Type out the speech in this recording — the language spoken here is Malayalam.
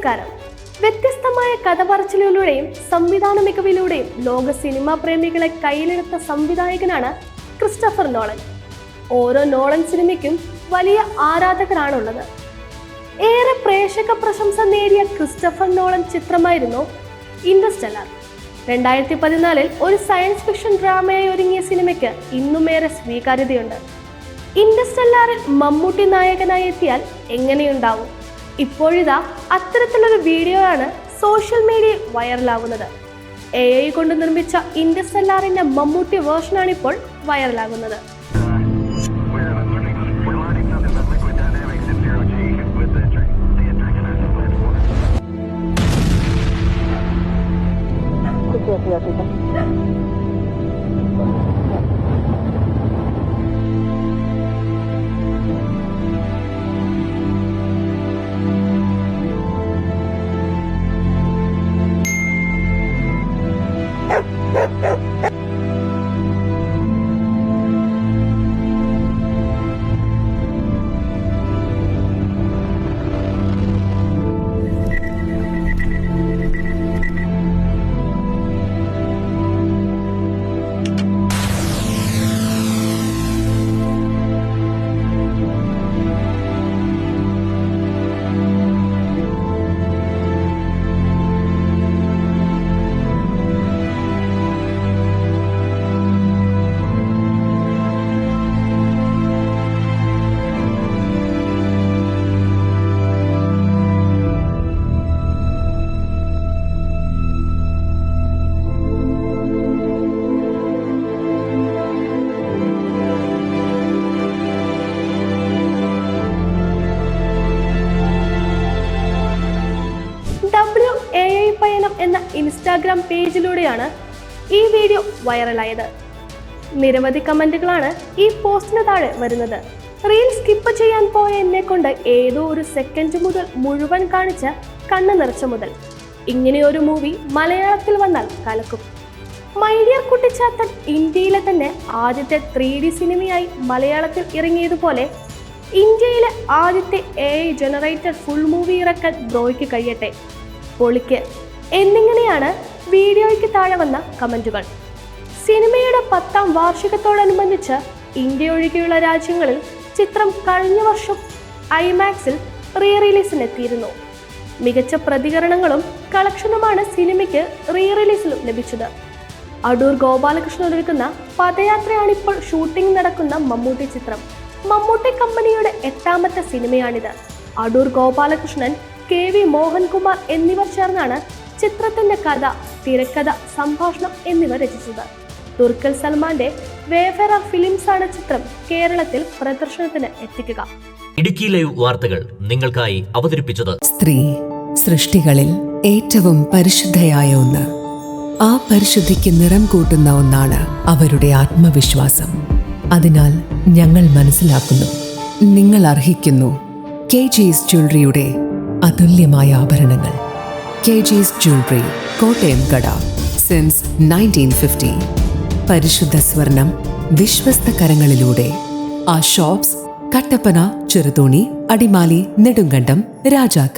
നമസ്കാരം. വ്യത്യസ്തമായ കഥ പറച്ചിലുകളിലൂടെയും സംവിധാന മികവിലൂടെയും ലോക സിനിമാ പ്രേമികളെ കയ്യിലെടുത്ത സംവിധായകനാണ് ക്രിസ്റ്റഫർ നോളൻ. ഓരോ നോളൻ സിനിമയ്ക്കും വലിയ ആരാധകരാണുള്ളത്. ഏറെ പ്രേക്ഷക പ്രശംസ നേടിയ ക്രിസ്റ്റഫർ നോളൻ ചിത്രമായിരുന്നു ഇന്റർസ്റ്റെല്ലാർ. 2014 ഒരു സയൻസ് ഫിക്ഷൻ ഡ്രാമയായി ഒരുങ്ങിയ സിനിമയ്ക്ക് ഇന്നുമേറെ സ്വീകാര്യതയുണ്ട്. ഇന്റർസ്റ്റെല്ലാറിൽ മമ്മൂട്ടി നായകനായി എത്തിയാൽ എങ്ങനെയുണ്ടാവും? ഇപ്പോഴിതാ അത്തരത്തിലൊരു വീഡിയോ ആണ് സോഷ്യൽ മീഡിയയിൽ വൈറലാകുന്നത്. AI കൊണ്ട് നിർമ്മിച്ച ഇന്റർസ്റ്റെല്ലാറിന്റെ മമ്മൂട്ടി വേർഷനാണ് ഇപ്പോൾ വൈറലാകുന്നത്. AI പയനം എന്ന ഇൻസ്റ്റാഗ്രാം പേജിലൂടെയാണ് ഈ വീഡിയോ വൈറലായത്. നിരവധി കമന്റുകളാണ് ഈ പോസ്റ്റിന് താഴെ വരുന്നത്. റീൽ സ്കിപ്പ് ചെയ്യാൻ പോയ എന്നെ കൊണ്ട് ഏതോ ഒരു സെക്കൻഡ് മുതൽ മുഴുവൻ കാണിച്ച് കണ്ണ് നിറച്ച മുതൽ ഇങ്ങനെയൊരു മൂവി മലയാളത്തിൽ വന്നാൽ കലക്കും. മൈ ഡിയർ കുട്ടിച്ചാത്തൻ ഇന്ത്യയിലെ തന്നെ ആദ്യത്തെ 3D സിനിമയായി മലയാളത്തിൽ ഇറങ്ങിയതുപോലെ ഇന്ത്യയിലെ ആദ്യത്തെ AI ജനറേറ്റഡ് ഫുൾ മൂവി ഇറക്കാൻ ബ്രോയ്ക്ക് കഴിയട്ടെ, പൊളിക്ക് എന്നിങ്ങനെയാണ് വീഡിയോയ്ക്ക് താഴെ വന്ന കമന്റുകൾ. സിനിമയുടെ 10ാം വാർഷികത്തോടനുബന്ധിച്ച് ഇന്ത്യ ഒഴികെയുള്ള രാജ്യങ്ങളിൽ ചിത്രം കഴിഞ്ഞ വർഷം IMAX-ൽ റീ റിലീസിനെത്തിയിരുന്നു. മികച്ച പ്രതികരണങ്ങളും കളക്ഷനുമാണ് സിനിമയ്ക്ക് റീ റിലീസിലും ലഭിച്ചത്. അടൂർ ഗോപാലകൃഷ്ണൻ ഒരുക്കുന്ന പദയാത്രയാണിപ്പോൾ ഷൂട്ടിംഗ് നടക്കുന്ന മമ്മൂട്ടി ചിത്രം. മമ്മൂട്ടി കമ്പനിയുടെ 8ാമത്തെ സിനിമയാണിത്. അടൂർ ഗോപാലകൃഷ്ണൻ, KV മോഹൻകുമാർ എന്നിവർ ചേർന്നാണ് ചിത്രത്തിന്റെ കഥ, തിരക്കഥ, സംഭാഷണം എന്നിവ രചിച്ചത്. ദുൽഖർ സൽമാന്റെ വേഫെറർ ഫിലിംസ് ആണ് ചിത്രം കേരളത്തിൽ പ്രദർശനത്തിന് എത്തിക്കുക. ഇടുക്കി ലൈവ് വാർത്തകൾ നിങ്ങൾക്കായി അവതരിപ്പിച്ചത് സ്ത്രീ സൃഷ്ടികളിൽ ഏറ്റവും പരിശുദ്ധയായ ഒന്ന്. ആ പരിശുദ്ധിക്ക് നിറം കൂട്ടുന്ന ഒന്നാണ് അവരുടെ ആത്മവിശ്വാസം. അതിനാൽ ഞങ്ങൾ മനസ്സിലാക്കുന്നു, നിങ്ങൾ അർഹിക്കുന്നു KG's ജ്വല്ലറിയുടെ അതുല്യമായ ആഭരണങ്ങൾ. KG's ജ്വല്ലറി, കോട്ടയം കട, സിൻസ് 1950. പരിശുദ്ധ സ്വർണം വിശ്വസ്ത കരങ്ങളിലൂടെ. ആ ഷോപ്സ് കട്ടപ്പന, ചെറുതോണി, അടിമാലി, നെടുങ്കണ്ടം, രാജാക്ക.